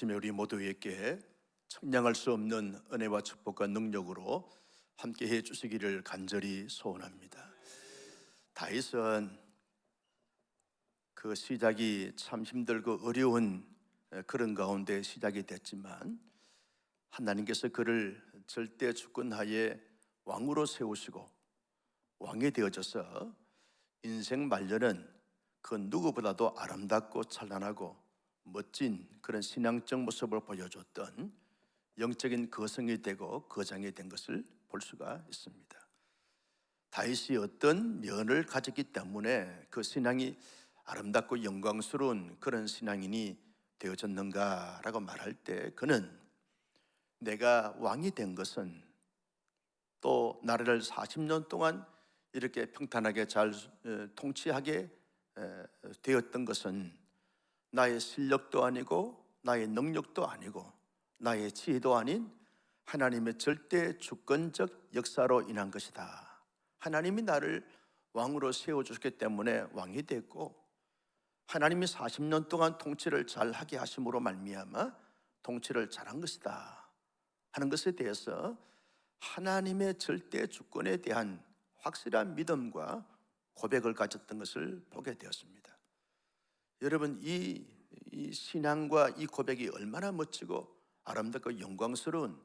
아침에 우리 모두에게 청량할 수 없는 은혜와 축복과 능력으로 함께 해 주시기를 간절히 소원합니다. 다윗은 그 시작이 참 힘들고 어려운 그런 가운데 시작이 됐지만 하나님께서 그를 절대 주권하에 왕으로 세우시고 왕이 되어져서 인생 말년은 그 누구보다도 아름답고 찬란하고 멋진 그런 신앙적 모습을 보여줬던 영적인 거성이 되고 거장이 된 것을 볼 수가 있습니다. 다윗이 어떤 면을 가졌기 때문에 그 신앙이 아름답고 영광스러운 그런 신앙인이 되어졌는가라고 말할 때 그는 내가 왕이 된 것은 또 나라를 40년 동안 이렇게 평탄하게 잘 통치하게 되었던 것은 나의 실력도 아니고 나의 능력도 아니고 나의 지혜도 아닌 하나님의 절대 주권적 역사로 인한 것이다. 하나님이 나를 왕으로 세워주셨기 때문에 왕이 됐고 하나님이 40년 동안 통치를 잘하게 하심으로 말미암아 통치를 잘한 것이다 하는 것에 대해서 하나님의 절대 주권에 대한 확실한 믿음과 고백을 가졌던 것을 보게 되었습니다. 여러분, 이 신앙과 이 고백이 얼마나 멋지고 아름답고 영광스러운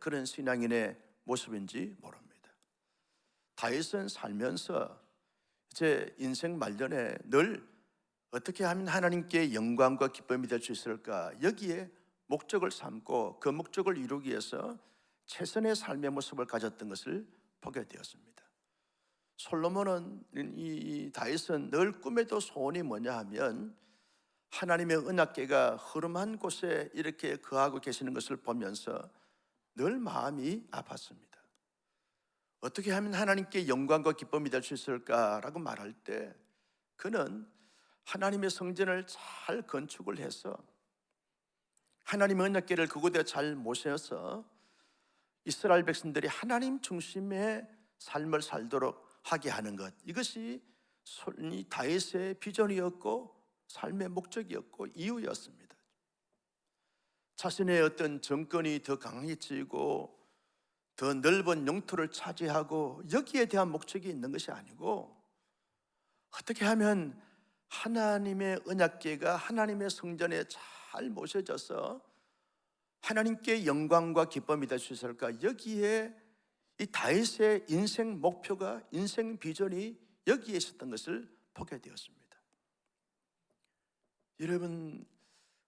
그런 신앙인의 모습인지 모릅니다. 다윗은 살면서 제 인생 말년에 늘 어떻게 하면 하나님께 영광과 기쁨이 될 수 있을까, 여기에 목적을 삼고 그 목적을 이루기 위해서 최선의 삶의 모습을 가졌던 것을 보게 되었습니다. 솔로몬은, 이 다윗은 늘 꿈에도 소원이 뭐냐 하면 하나님의 언약궤가 흐름한 곳에 이렇게 거하고 계시는 것을 보면서 늘 마음이 아팠습니다. 어떻게 하면 하나님께 영광과 기쁨이 될 수 있을까라고 말할 때 그는 하나님의 성전을 잘 건축을 해서 하나님의 언약궤를 그곳에 잘 모셔서 이스라엘 백성들이 하나님 중심의 삶을 살도록 하게 하는 것, 이것이 다윗의 비전이었고 삶의 목적이었고 이유였습니다. 자신의 어떤 정권이 더 강해지고 더 넓은 영토를 차지하고 여기에 대한 목적이 있는 것이 아니고 어떻게 하면 하나님의 언약궤가 하나님의 성전에 잘 모셔져서 하나님께 영광과 기쁨이 될 수 있을까, 여기에 이 다윗의 인생 목표가, 인생 비전이 여기에 있었던 것을 보게 되었습니다. 여러분,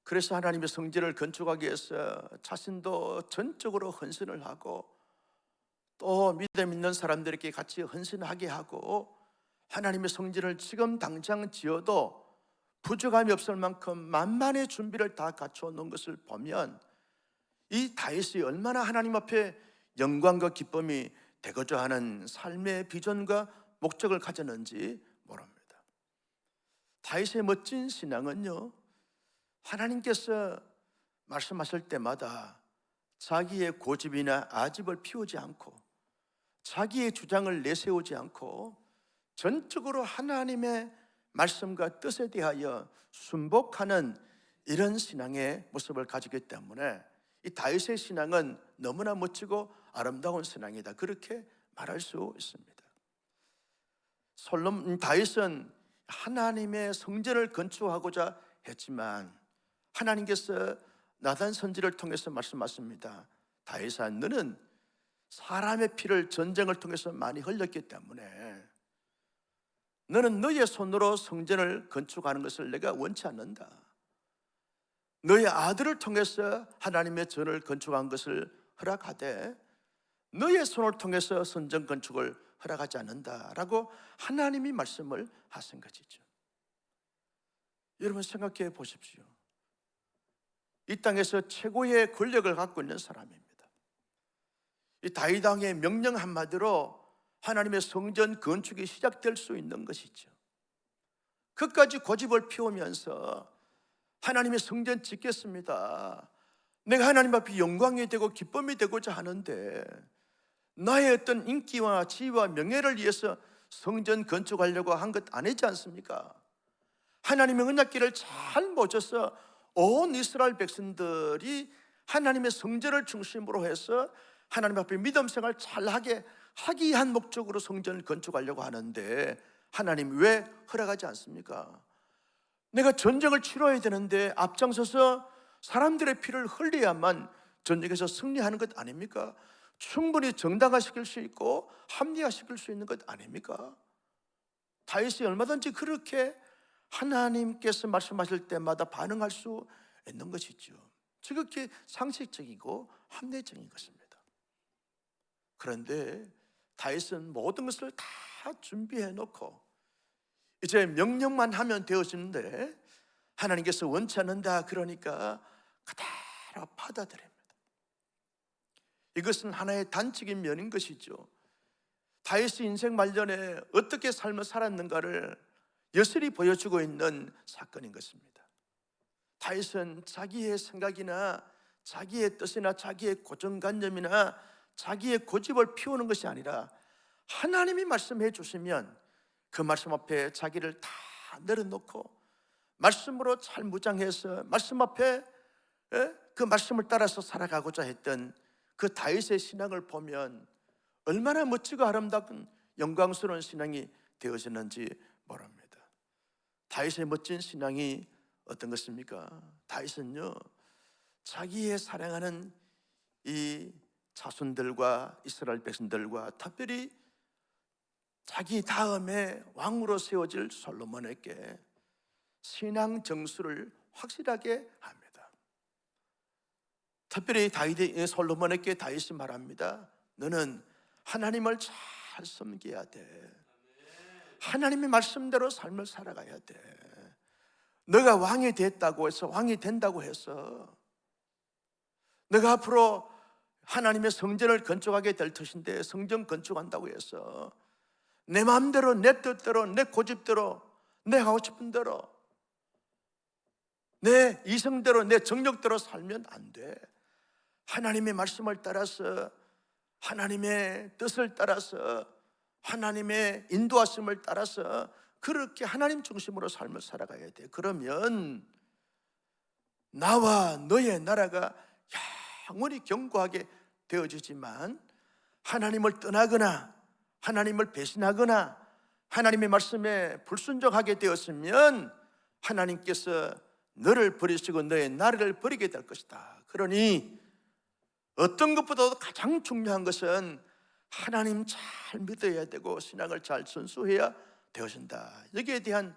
그래서 하나님의 성전을 건축하기 위해서 자신도 전적으로 헌신을 하고 또 믿음 있는 사람들에게 같이 헌신하게 하고 하나님의 성전을 지금 당장 지어도 부족함이 없을 만큼 만만의 준비를 다 갖춰 놓은 것을 보면 이 다윗이 얼마나 하나님 앞에 영광과 기쁨이 되고자 하는 삶의 비전과 목적을 가졌는지 모릅니다. 다윗의 멋진 신앙은요, 하나님께서 말씀하실 때마다 자기의 고집이나 아집을 피우지 않고 자기의 주장을 내세우지 않고 전적으로 하나님의 말씀과 뜻에 대하여 순복하는 이런 신앙의 모습을 가지기 때문에 이 다윗의 신앙은 너무나 멋지고 아름다운 신앙이다, 그렇게 말할 수 있습니다. 다윗은 하나님의 성전을 건축하고자 했지만 하나님께서 나단 선지를 통해서 말씀하십니다. 다윗아, 너는 사람의 피를 전쟁을 통해서 많이 흘렸기 때문에 너는 너의 손으로 성전을 건축하는 것을 내가 원치 않는다. 너의 아들을 통해서 하나님의 전을 건축한 것을 허락하되 너의 손을 통해서 성전 건축을 허락하지 않는다라고 하나님이 말씀을 하신 것이죠. 여러분, 생각해 보십시오. 이 땅에서 최고의 권력을 갖고 있는 사람입니다. 이 다윗 왕의 명령 한마디로 하나님의 성전 건축이 시작될 수 있는 것이죠. 그까지 고집을 피우면서 하나님의 성전 짓겠습니다, 내가 하나님 앞에 영광이 되고 기쁨이 되고자 하는데 나의 어떤 인기와 지위와 명예를 위해서 성전 건축하려고 한 것 아니지 않습니까? 하나님의 언약궤를 잘 모셔서 온 이스라엘 백성들이 하나님의 성전을 중심으로 해서 하나님 앞에 믿음 생활 잘하게 하기 위한 목적으로 성전을 건축하려고 하는데 하나님 왜 허락하지 않습니까? 내가 전쟁을 치러야 되는데 앞장서서 사람들의 피를 흘려야만 전쟁에서 승리하는 것 아닙니까? 충분히 정당화시킬 수 있고 합리화시킬 수 있는 것 아닙니까? 다윗이 얼마든지 그렇게 하나님께서 말씀하실 때마다 반응할 수 있는 것이죠. 지극히 상식적이고 합리적인 것입니다. 그런데 다윗은 모든 것을 다 준비해 놓고 이제 명령만 하면 되어지는데 하나님께서 원치 않는다 그러니까 그대로 받아들입니다. 이것은 하나의 단적인 면인 것이죠. 다윗이 인생 말년에 어떻게 삶을 살았는가를 여실히 보여주고 있는 사건인 것입니다. 다윗은 자기의 생각이나 자기의 뜻이나 자기의 고정관념이나 자기의 고집을 피우는 것이 아니라 하나님이 말씀해 주시면 그 말씀 앞에 자기를 다 내려놓고 말씀으로 잘 무장해서 말씀 앞에 그 말씀을 따라서 살아가고자 했던 그 다윗의 신앙을 보면 얼마나 멋지고 아름다운 영광스러운 신앙이 되어졌는지 모릅니다. 다윗의 멋진 신앙이 어떤 것입니까? 다윗은요, 자기의 사랑하는 이 자손들과 이스라엘 백성들과 특별히 자기 다음에 왕으로 세워질 솔로몬에게 신앙 정수를 확실하게 합니다. 특별히 솔로몬에게 다윗이 말합니다. 너는 하나님을 잘 섬겨야 돼. 하나님의 말씀대로 삶을 살아가야 돼. 너가 왕이 됐다고 해서, 왕이 된다고 해서 너가 앞으로 하나님의 성전을 건축하게 될 것인데 성전 건축한다고 해서 내 마음대로, 내 뜻대로, 내 고집대로, 내 하고 싶은 대로, 내 이성대로, 내 정력대로 살면 안 돼. 하나님의 말씀을 따라서, 하나님의 뜻을 따라서, 하나님의 인도하심을 따라서 그렇게 하나님 중심으로 삶을 살아가야 돼. 그러면 나와 너의 나라가 영원히 견고하게 되어지지만 하나님을 떠나거나 하나님을 배신하거나 하나님의 말씀에 불순종하게 되었으면 하나님께서 너를 버리시고 너의 나라를 버리게 될 것이다. 그러니 어떤 것보다도 가장 중요한 것은 하나님 잘 믿어야 되고 신앙을 잘 순수해야 되어진다. 여기에 대한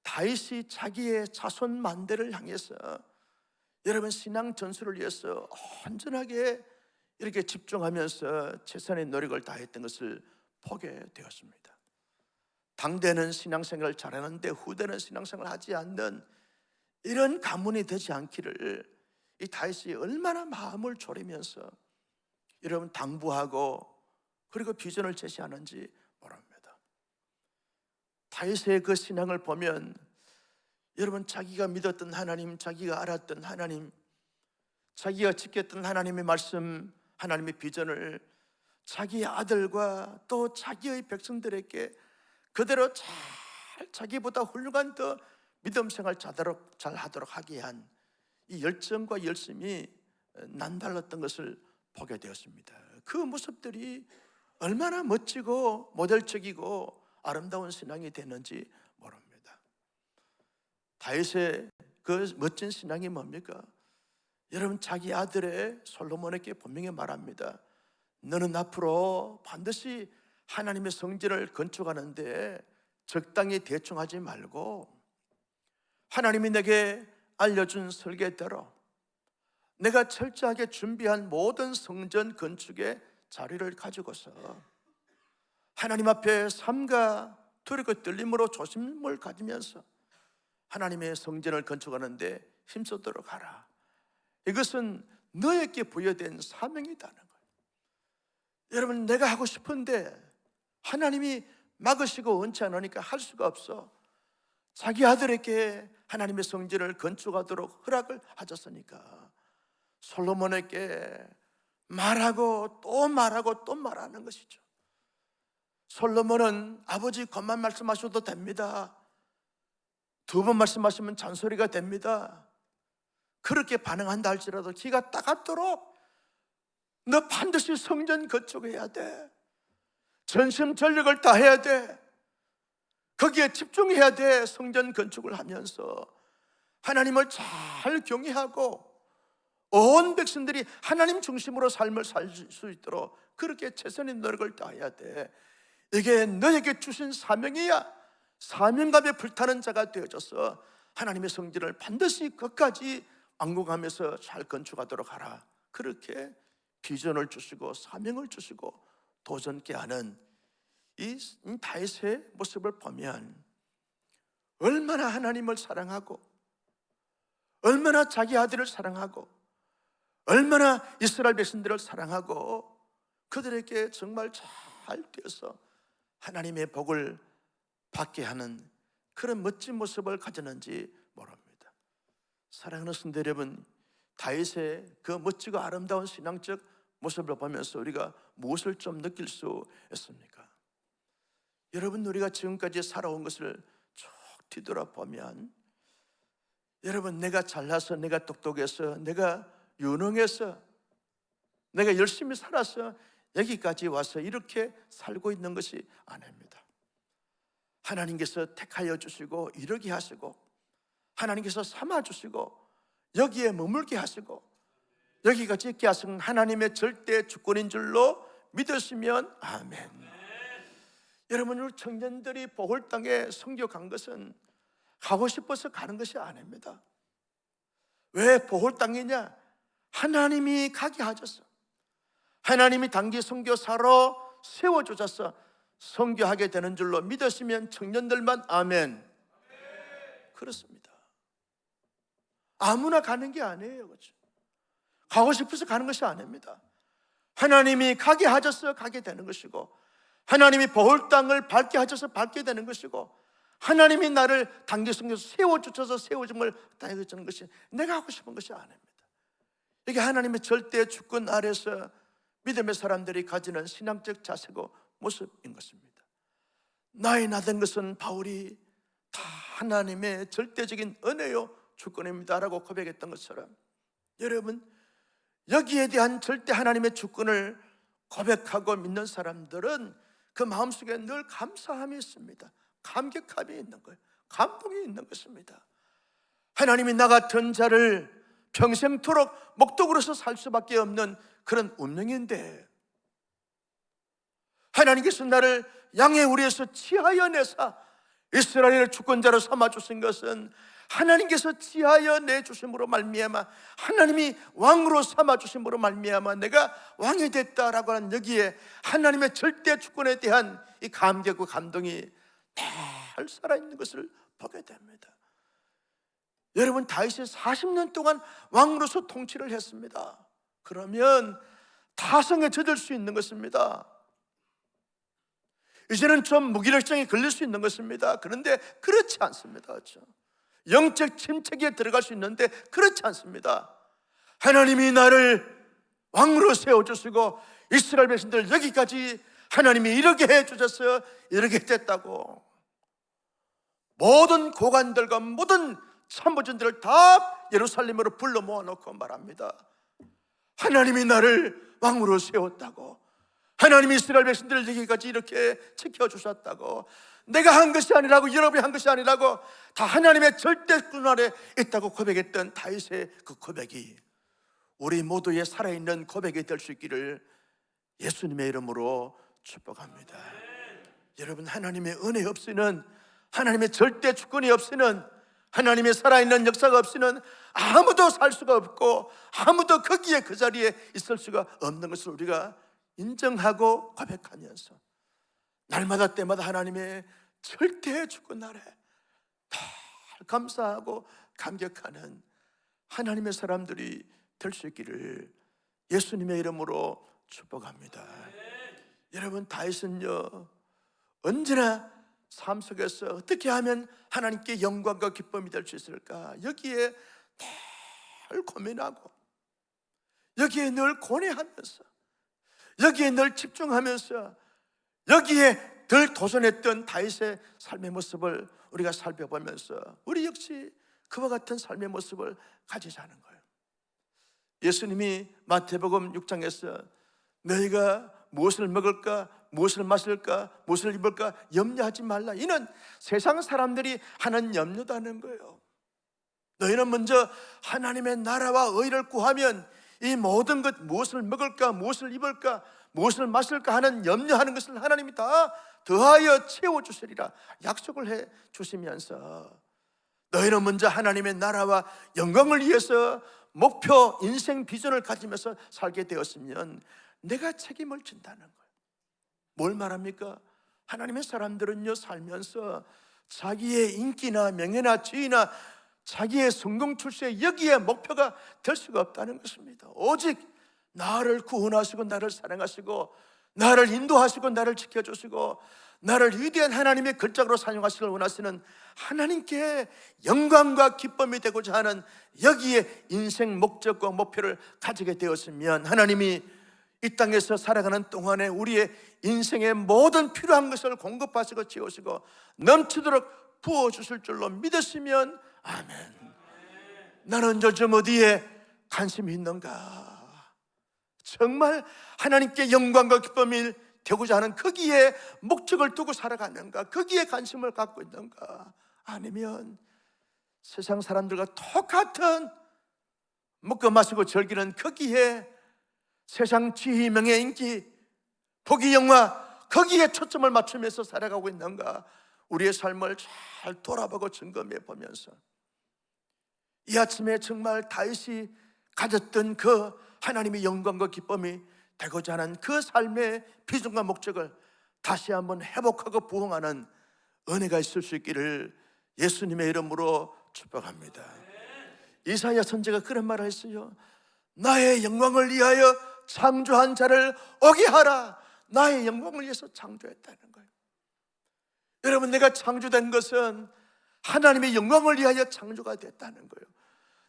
다윗이 자기의 자손 만대를 향해서 여러분 신앙 전수를 위해서 온전하게 이렇게 집중하면서 최선의 노력을 다했던 것을 보게 되었습니다. 당대는 신앙생활을 잘하는데 후대는 신앙생활을 하지 않는 이런 가문이 되지 않기를 이 다윗이 얼마나 마음을 졸이면서 여러분 당부하고 그리고 비전을 제시하는지 모릅니다. 다윗의 그 신앙을 보면 여러분 자기가 믿었던 하나님, 자기가 알았던 하나님, 자기가 지켰던 하나님의 말씀, 하나님의 비전을 자기의 아들과 또 자기의 백성들에게 그대로 잘 자기보다 훌륭한 더 믿음 생활 잘 하도록 하기 위한 이 열정과 열심이 남달랐던 것을 보게 되었습니다. 그 모습들이 얼마나 멋지고 모델적이고 아름다운 신앙이 됐는지 모릅니다. 다윗의 그 멋진 신앙이 뭡니까? 여러분 자기 아들의 솔로몬에게 분명히 말합니다. 너는 앞으로 반드시 하나님의 성전을 건축하는데 적당히 대충 하지 말고 하나님이 내게 알려준 설계대로 내가 철저하게 준비한 모든 성전 건축의 자리를 가지고서 하나님 앞에 삼가 두렵고 떨림으로 조심을 가지면서 하나님의 성전을 건축하는데 힘쓰도록 하라. 이것은 너에게 부여된 사명이다는 거예요. 여러분 내가 하고 싶은데 하나님이 막으시고 원치 않으니까 할 수가 없어. 자기 아들에게 하나님의 성전을 건축하도록 허락을 하셨으니까 솔로몬에게 말하고 또 말하고 또 말하는 것이죠. 솔로몬은 아버지 것만 말씀하셔도 됩니다. 두 번 말씀하시면 잔소리가 됩니다. 그렇게 반응한다 할지라도 기가 따갑도록 너 반드시 성전 건축해야 돼. 전심전력을 다해야 돼. 거기에 집중해야 돼. 성전 건축을 하면서 하나님을 잘 경외하고 온 백성들이 하나님 중심으로 삶을 살 수 있도록 그렇게 최선의 노력을 다해야 돼. 이게 너에게 주신 사명이야. 사명감에 불타는 자가 되어져서 하나님의 성전을 반드시 끝까지 완공하면서 잘 건축하도록 하라. 그렇게 비전을 주시고 사명을 주시고 도전케 하는 이 다윗의 모습을 보면 얼마나 하나님을 사랑하고 얼마나 자기 아들을 사랑하고 얼마나 이스라엘 백성들을 사랑하고 그들에게 정말 잘 되어서 하나님의 복을 받게 하는 그런 멋진 모습을 가졌는지 모릅니다. 사랑하는 성도 여러분, 다윗의 그 멋지고 아름다운 신앙적 모습을 보면서 우리가 무엇을 좀 느낄 수 있습니까? 여러분, 우리가 지금까지 살아온 것을 쭉 뒤돌아보면 여러분, 내가 잘나서, 내가 똑똑해서, 내가 유능해서, 내가 열심히 살아서 여기까지 와서 이렇게 살고 있는 것이 아닙니다. 하나님께서 택하여 주시고 이르게 하시고 하나님께서 삼아 주시고 여기에 머물게 하시고 여기까지 있게 하신 하나님의 절대 주권인 줄로 믿으시면 아멘. 여러분, 우리 청년들이 보홀 땅에 선교 간 것은 가고 싶어서 가는 것이 아닙니다. 왜 보홀 땅이냐? 하나님이 가게 하셔서 하나님이 단기 선교사로 세워주셔서 선교하게 되는 줄로 믿으시면 청년들만 아멘. 그렇습니다. 아무나 가는 게 아니에요. 그렇죠? 가고 싶어서 가는 것이 아닙니다. 하나님이 가게 하셔서 가게 되는 것이고 하나님이 보홀 땅을 밟게 하셔서 밟게 되는 것이고 하나님이 나를 단기 선교사로 세워주셔서 세워줌을 당해주는 것이 내가 하고 싶은 것이 아닙니다. 이게 하나님의 절대 주권 아래서 믿음의 사람들이 가지는 신앙적 자세고 모습인 것입니다. 나의 나된 것은 바울이 다 하나님의 절대적인 은혜요 주권입니다 라고 고백했던 것처럼 여러분, 여기에 대한 절대 하나님의 주권을 고백하고 믿는 사람들은 그 마음속에 늘 감사함이 있습니다. 감격함이 있는 거예요. 감동이 있는 것입니다. 하나님이 나 같은 자를 평생토록 목독으로서 살 수밖에 없는 그런 운명인데 하나님께서 나를 양의 우리에서 지하여 내사 이스라엘의 주권자로 삼아주신 것은 하나님께서 지하여 내주심으로 말미암아 하나님이 왕으로 삼아주심으로 말미암아 내가 왕이 됐다라고 하는 여기에 하나님의 절대 주권에 대한 이 감격과 감동이 늘 살아있는 것을 보게 됩니다. 여러분, 다윗이 40년 동안 왕으로서 통치를 했습니다. 그러면 타성에 젖을 수 있는 것입니다. 이제는 좀 무기력증에 걸릴 수 있는 것입니다. 그런데 그렇지 않습니다. 그렇죠? 영적 침체기에 들어갈 수 있는데 그렇지 않습니다. 하나님이 나를 왕으로 세워주시고 이스라엘 백성들 여기까지 하나님이 이렇게 해주셨어요. 이렇게 됐다고 모든 고관들과 모든 참모진들을 다 예루살렘으로 불러 모아놓고 말합니다. 하나님이 나를 왕으로 세웠다고, 하나님이 이스라엘 백성들을 여기까지 이렇게 지켜주셨다고, 내가 한 것이 아니라고, 여러분이 한 것이 아니라고 다 하나님의 절대권 아래 있다고 고백했던 다윗의 그 고백이 우리 모두의 살아있는 고백이 될 수 있기를 예수님의 이름으로 축복합니다. 여러분, 하나님의 은혜 없이는, 하나님의 절대 주권이 없이는, 하나님의 살아있는 역사가 없이는 아무도 살 수가 없고 아무도 거기에 그 자리에 있을 수가 없는 것을 우리가 인정하고 고백하면서 날마다 때마다 하나님의 절대 주권 아래 다 감사하고 감격하는 하나님의 사람들이 될 수 있기를 예수님의 이름으로 축복합니다. 여러분, 다윗은요 언제나 삶 속에서 어떻게 하면 하나님께 영광과 기쁨이 될 수 있을까, 여기에 늘 고민하고 여기에 늘 고뇌하면서 여기에 늘 집중하면서 여기에 늘 도전했던 다윗의 삶의 모습을 우리가 살펴보면서 우리 역시 그와 같은 삶의 모습을 가지자는 거예요. 예수님이 마태복음 6장에서 너희가 무엇을 먹을까, 무엇을 마실까, 무엇을 입을까 염려하지 말라. 이는 세상 사람들이 하는 염려다는 거예요. 너희는 먼저 하나님의 나라와 의를 구하면 이 모든 것, 무엇을 먹을까, 무엇을 입을까, 무엇을 마실까 하는 염려하는 것을 하나님이 다 더하여 채워주시리라 약속을 해 주시면서, 너희는 먼저 하나님의 나라와 영광을 위해서 목표, 인생 비전을 가지면서 살게 되었으면 내가 책임을 진다는 거예요. 뭘 말합니까? 하나님의 사람들은요, 살면서 자기의 인기나 명예나 지위나 자기의 성공 출세, 여기에 목표가 될 수가 없다는 것입니다. 오직 나를 구원하시고 나를 사랑하시고 나를 인도하시고 나를 지켜주시고 나를 위대한 하나님의 걸작으로 사용하시길 원하시는 하나님께 영광과 기쁨이 되고자 하는 여기에 인생 목적과 목표를 가지게 되었으면 하나님이 이 땅에서 살아가는 동안에 우리의 인생의 모든 필요한 것을 공급하시고 채우시고 넘치도록 부어주실 줄로 믿으시면 아멘. 나는 요즘 어디에 관심이 있는가? 정말 하나님께 영광과 기쁨이 되고자 하는 거기에 목적을 두고 살아가는가? 거기에 관심을 갖고 있는가? 아니면 세상 사람들과 똑같은 먹고 마시고 즐기는 거기에 세상 지위, 명예, 인기, 포기, 영화 거기에 초점을 맞추면서 살아가고 있는가? 우리의 삶을 잘 돌아보고 점검해 보면서 이 아침에 정말 다윗이 가졌던 그 하나님의 영광과 기쁨이 되고자 하는 그 삶의 비전과 목적을 다시 한번 회복하고 부흥하는 은혜가 있을 수 있기를 예수님의 이름으로 축복합니다. 이사야 선지자가 그런 말을 했어요. 나의 영광을 위하여 창조한 자를 오게 하라. 나의 영광을 위해서 창조했다는 거예요. 여러분, 내가 창조된 것은 하나님의 영광을 위하여 창조가 됐다는 거예요.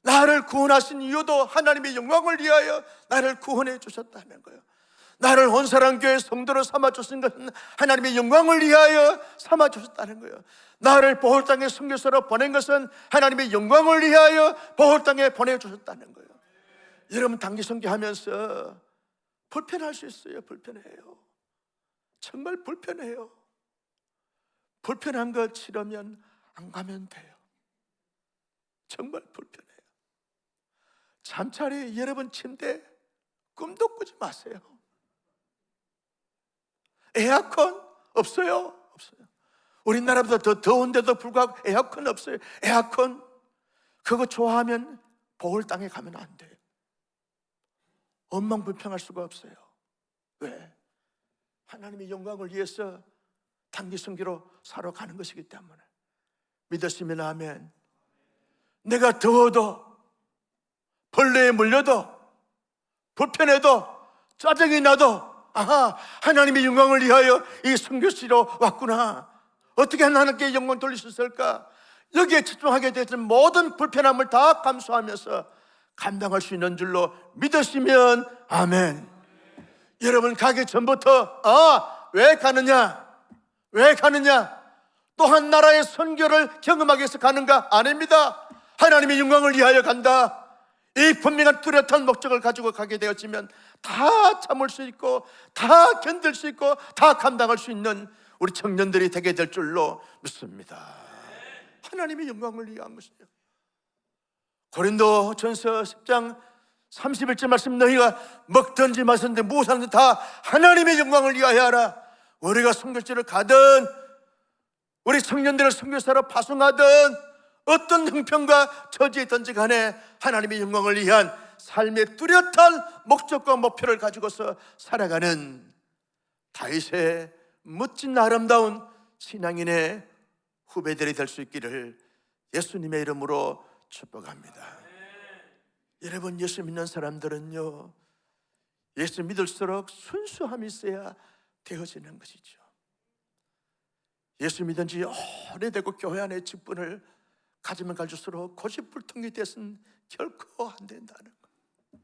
나를 구원하신 이유도 하나님의 영광을 위하여 나를 구원해 주셨다는 거예요. 나를 온사랑교회 성도로 삼아주신 것은 하나님의 영광을 위하여 삼아주셨다는 거예요. 나를 보홀 땅에 선교사로 보낸 것은 하나님의 영광을 위하여 보홀 땅에 보내주셨다는 거예요. 여러분, 단기 선교하면서 불편할 수 있어요. 불편해요. 정말 불편해요. 불편한 거 치르면 안 가면 돼요. 정말 불편해요. 잠자리 여러분 침대 꿈도 꾸지 마세요. 에어컨 없어요. 없어요. 우리나라보다 더 더운데도 불구하고 에어컨 없어요. 에어컨 그거 좋아하면 보홀 땅에 가면 안 돼요. 엉망불평할 수가 없어요. 왜? 하나님의 영광을 위해서 단기 선교로 살아가는 것이기 때문에. 믿으시면 아멘. 내가 더워도 벌레에 물려도 불편해도 짜증이 나도 아하, 하나님의 영광을 위하여 이 선교시로 왔구나. 어떻게 하나님께 영광 돌릴 수 있을까? 여기에 집중하게 되는 모든 불편함을 다 감수하면서 감당할 수 있는 줄로 믿으시면 아멘. 여러분, 가기 전부터 왜 가느냐? 왜 가느냐? 또 한 나라의 선교를 경험하기 위해서 가는가? 아닙니다. 하나님의 영광을 위하여 간다. 이 분명한 뚜렷한 목적을 가지고 가게 되었지만 다 참을 수 있고 다 견딜 수 있고 다 감당할 수 있는 우리 청년들이 되게 될 줄로 믿습니다. 하나님의 영광을 위한 것이에요. 고린도전서 10장 31절 말씀, 너희가 먹든지 마시든지 무엇하든지 다 하나님의 영광을 위하여 하라. 우리가 선교지를 가든 우리 청년들을 선교사로 파송하든 어떤 형편과 처지에 있든지 간에 하나님의 영광을 위한 삶의 뚜렷한 목적과 목표를 가지고서 살아가는 다윗의 멋진 아름다운 신앙인의 후배들이 될 수 있기를 예수님의 이름으로 축복합니다. 여러분, 예수 믿는 사람들은요, 예수 믿을수록 순수함이 있어야 되어지는 것이죠. 예수 믿은 지 오래되고 교회 안에 직분을 가지면 가질수록 고집불통이 돼서는 결코 안 된다는 것.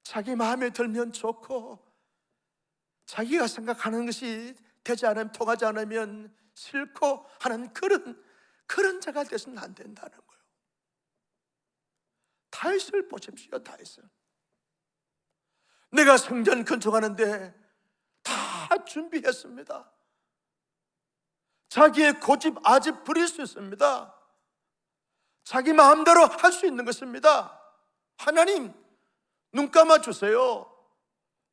자기 마음에 들면 좋고 자기가 생각하는 것이 되지 않으면, 통하지 않으면 싫고 하는 그런 그런 자가 되서는 안 된다는 거예요. 다윗을 보십시오. 다윗을. 내가 성전 건축하는데 다 준비했습니다. 자기의 고집 아집 부릴 수 있습니다. 자기 마음대로 할 수 있는 것입니다. 하나님, 눈 감아 주세요.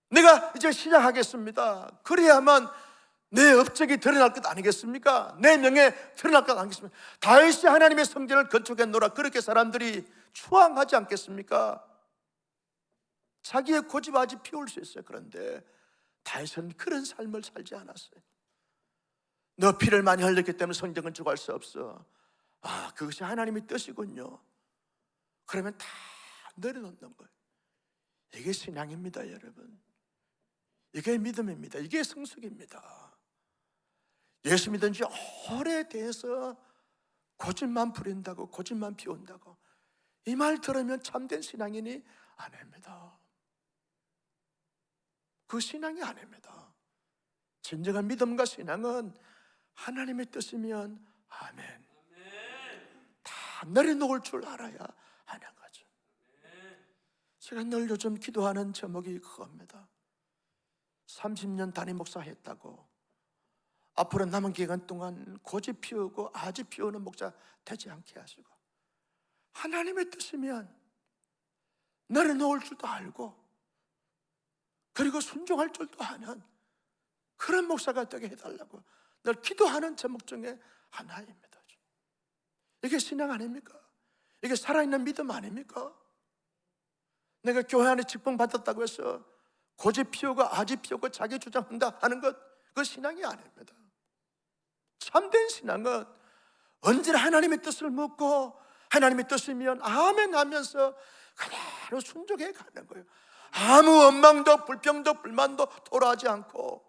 내가 이제 시작하겠습니다. 그래야만 내 업적이 드러날 것 아니겠습니까? 내 명예 드러날 것 아니겠습니까? 다윗이 하나님의 성전을 건축했노라, 그렇게 사람들이 추앙하지 않겠습니까? 자기의 고집 아집 피울 수 있어요. 그런데 다윗은 그런 삶을 살지 않았어요. 너 피를 많이 흘렸기 때문에 성전 건축할 수 없어. 아, 그것이 하나님의 뜻이군요. 그러면 다 내려놓는 거예요. 이게 신앙입니다, 여러분. 이게 믿음입니다. 이게 성숙입니다. 예수 믿은 지 오래돼서 고집만 부린다고, 고집만 피운다고, 이 말 들으면 참된 신앙이니? 아닙니다. 그 신앙이 아닙니다. 진정한 믿음과 신앙은 하나님의 뜻이면 아멘, 다 내려놓을 줄 알아야 하는 거죠. 제가 늘 요즘 기도하는 제목이 그겁니다. 30년 담임 목사 했다고 앞으로 남은 기간 동안 고집 피우고 아집 피우는 목사 되지 않게 하시고, 하나님의 뜻이면 내려놓을 줄도 알고 그리고 순종할 줄도 아는 그런 목사가 되게 해달라고 늘 기도하는 제목 중에 하나입니다. 이게 신앙 아닙니까? 이게 살아있는 믿음 아닙니까? 내가 교회 안에 직분 받았다고 해서 고집 피우고 아집 피우고 자기 주장한다 하는 것, 그 신앙이 아닙니다. 참된 신앙은 언제나 하나님의 뜻을 묻고 하나님의 뜻이면 아멘 하면서 그대로 순종해 가는 거예요. 아무 원망도 불평도 불만도 토로하지 않고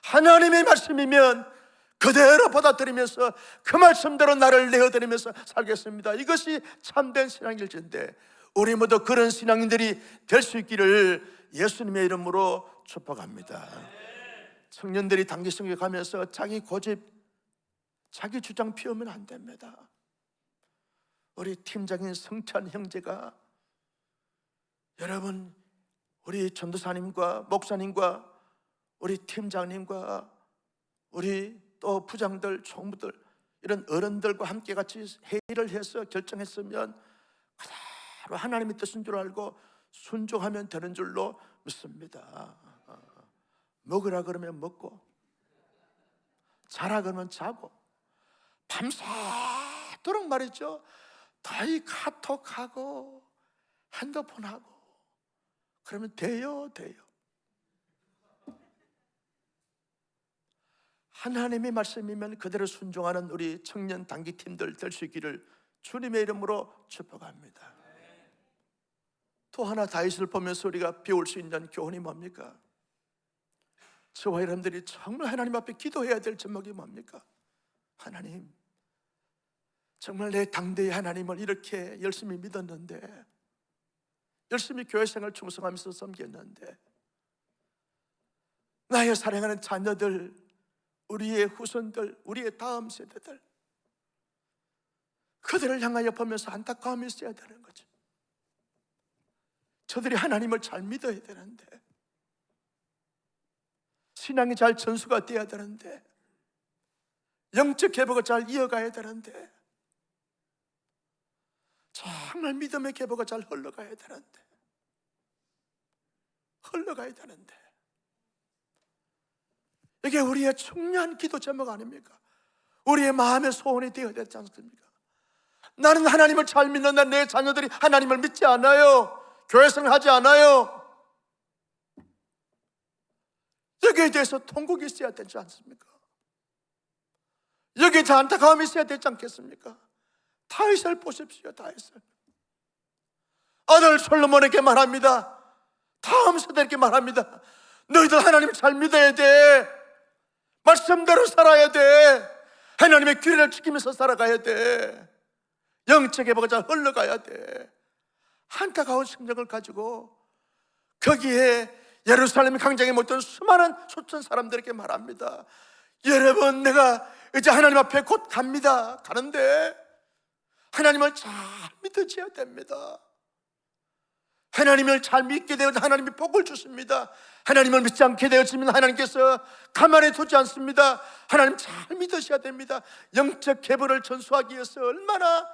하나님의 말씀이면 그대로 받아들이면서 그 말씀대로 나를 내어드리면서 살겠습니다. 이것이 참된 신앙일진데, 우리 모두 그런 신앙인들이 될 수 있기를 예수님의 이름으로 축복합니다. 청년들이 단기성에 가면서 자기 고집, 자기 주장 피우면 안 됩니다. 우리 팀장인 성찬 형제가, 여러분, 우리 전도사님과 목사님과 우리 팀장님과 우리 또 부장들, 총무들, 이런 어른들과 함께 같이 회의를 해서 결정했으면 그대로 하나님의 뜻인 줄 알고 순종하면 되는 줄로 믿습니다. 먹으라 그러면 먹고, 자라 그러면 자고, 밤새도록 말이죠. 다이 카톡하고 핸드폰하고 그러면 돼요. 하나님의 말씀이면 그대로 순종하는 우리 청년 단기팀들 될 수 있기를 주님의 이름으로 축복합니다. 또 하나 다윗을 보면서 우리가 배울 수 있는 교훈이 뭡니까? 저와 여러분들이 정말 하나님 앞에 기도해야 될 제목이 뭡니까? 하나님, 정말 내 당대의 하나님을 이렇게 열심히 믿었는데, 열심히 교회 생활 충성하면서 섬겼는데, 나의 사랑하는 자녀들, 우리의 후손들, 우리의 다음 세대들, 그들을 향하여 보면서 안타까움이 있어야 되는 거죠. 저들이 하나님을 잘 믿어야 되는데, 신앙이 잘 전수가 돼야 되는데, 영적 회복을 잘 이어가야 되는데, 정말 믿음의 계보가 잘 흘러가야 되는데 이게 우리의 중요한 기도 제목 아닙니까? 우리의 마음의 소원이 되어야 되지 않습니까? 나는 하나님을 잘 믿는다, 내 자녀들이 하나님을 믿지 않아요, 교회생활 하지 않아요. 여기에 대해서 통곡이 있어야 되지 않습니까? 여기에 대해 안타까움이 있어야 되지 않겠습니까? 다윗을 보십시오. 다윗을, 아들 솔로몬에게 말합니다. 다음 세대에게 말합니다. 너희들 하나님을 잘 믿어야 돼. 말씀대로 살아야 돼. 하나님의 규례를 지키면서 살아가야 돼. 영적 회복이 잘 흘러가야 돼. 안타까운 심정을 가지고 거기에 예루살렘 광장에 모였던 수많은 수천 사람들에게 말합니다. 여러분, 내가 이제 하나님 앞에 곧 갑니다. 가는데 하나님을 잘 믿으셔야 됩니다. 하나님을 잘 믿게 되면 하나님이 복을 주십니다. 하나님을 믿지 않게 되었으면 하나님께서 가만히 두지 않습니다. 하나님 잘 믿으셔야 됩니다. 영적 계보를 전수하기 위해서 얼마나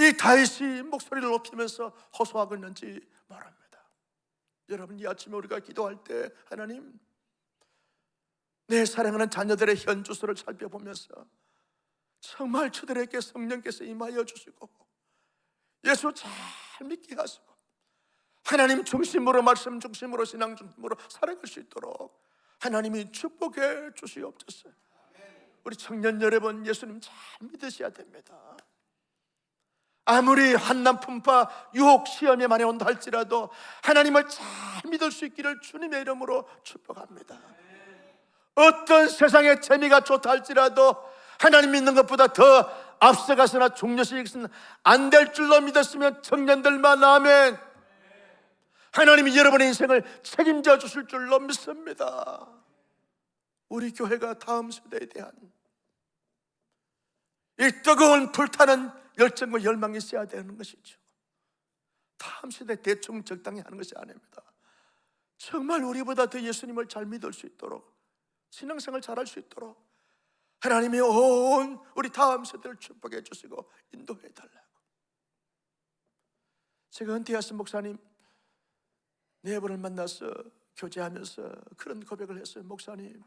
이 다윗이 목소리를 높이면서 호소하고 있는지 말합니다. 여러분, 이 아침에 우리가 기도할 때 하나님, 내 사랑하는 자녀들의 현주소를 살펴보면서 정말 저들에게 성령께서 임하여 주시고 예수 잘 믿게 하시고 하나님 중심으로, 말씀 중심으로, 신앙 중심으로 살아갈 수 있도록 하나님이 축복해 주시옵소서. 우리 청년 여러분, 예수님 잘 믿으셔야 됩니다. 아무리 환난 풍파 유혹 시험이 많이 온다 할지라도 하나님을 잘 믿을 수 있기를 주님의 이름으로 축복합니다. 어떤 세상의 재미가 좋다 할지라도 하나님 믿는 것보다 더 앞서가서나 중요시 여기서는 안 될 줄로 믿었으면 청년들만, 아멘. 하나님이 여러분의 인생을 책임져 주실 줄로 믿습니다. 우리 교회가 다음 세대에 대한 이 뜨거운 불타는 열정과 열망이 있어야 되는 것이죠. 다음 세대 대충 적당히 하는 것이 아닙니다. 정말 우리보다 더 예수님을 잘 믿을 수 있도록, 신앙생활 잘할 수 있도록 하나님이 온 우리 다음 세대를 축복해 주시고 인도해 달라고. 제가 은퇴하신 목사님 네 분을 만나서 교제하면서 그런 고백을 했어요. 목사님,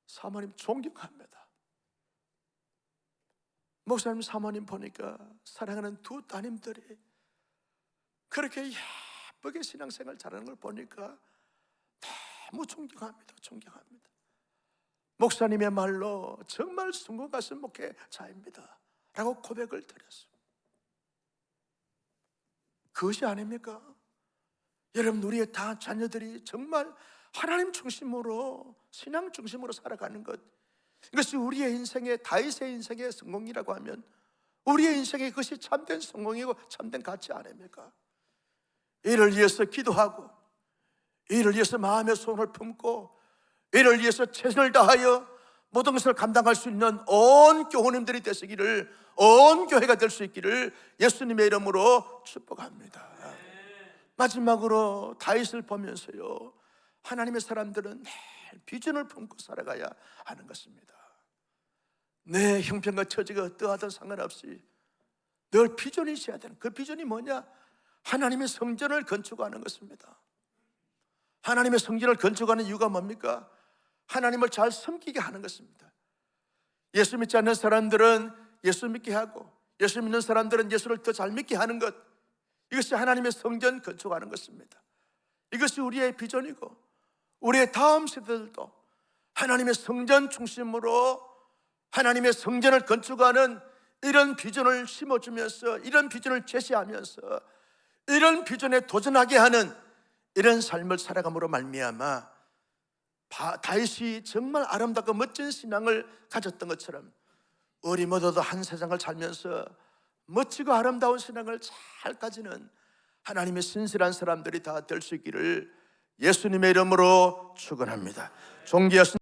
사모님 존경합니다. 목사님, 사모님 보니까 사랑하는 두 따님들이 그렇게 예쁘게 신앙생활 잘하는 걸 보니까 너무 존경합니다. 존경합니다. 목사님의 말로 정말 성공 가슴 목회자입니다 라고 고백을 드렸습니다. 그것이 아닙니까? 여러분, 우리의 다 자녀들이 정말 하나님 중심으로, 신앙 중심으로 살아가는 것, 이것이 우리의 인생의, 다윗의 인생의 성공이라고 하면 우리의 인생의 그것이 참된 성공이고 참된 가치 아닙니까? 이를 위해서 기도하고, 이를 위해서 마음의 소원을 품고, 이를 위해서 최선을 다하여 모든 것을 감당할 수 있는 온 교우님들이 되시기를, 온 교회가 될 수 있기를 예수님의 이름으로 축복합니다. 마지막으로 다윗을 보면서요, 하나님의 사람들은 늘 비전을 품고 살아가야 하는 것입니다. 내 형편과 처지가 어떠하든 상관없이 늘 비전이 있어야 되는, 그 비전이 뭐냐? 하나님의 성전을 건축하는 것입니다. 하나님의 성전을 건축하는 이유가 뭡니까? 하나님을 잘 섬기게 하는 것입니다. 예수 믿지 않는 사람들은 예수 믿게 하고, 예수 믿는 사람들은 예수를 더 잘 믿게 하는 것, 이것이 하나님의 성전 건축하는 것입니다. 이것이 우리의 비전이고, 우리의 다음 세대들도 하나님의 성전 중심으로 하나님의 성전을 건축하는 이런 비전을 심어주면서, 이런 비전을 제시하면서 이런 비전에 도전하게 하는 이런 삶을 살아감으로 말미암아 다윗이 정말 아름답고 멋진 신앙을 가졌던 것처럼 우리 모두도 한 세상을 살면서 멋지고 아름다운 신앙을 잘 가지는 하나님의 신실한 사람들이 다 될 수 있기를 예수님의 이름으로 축원합니다. 존귀하신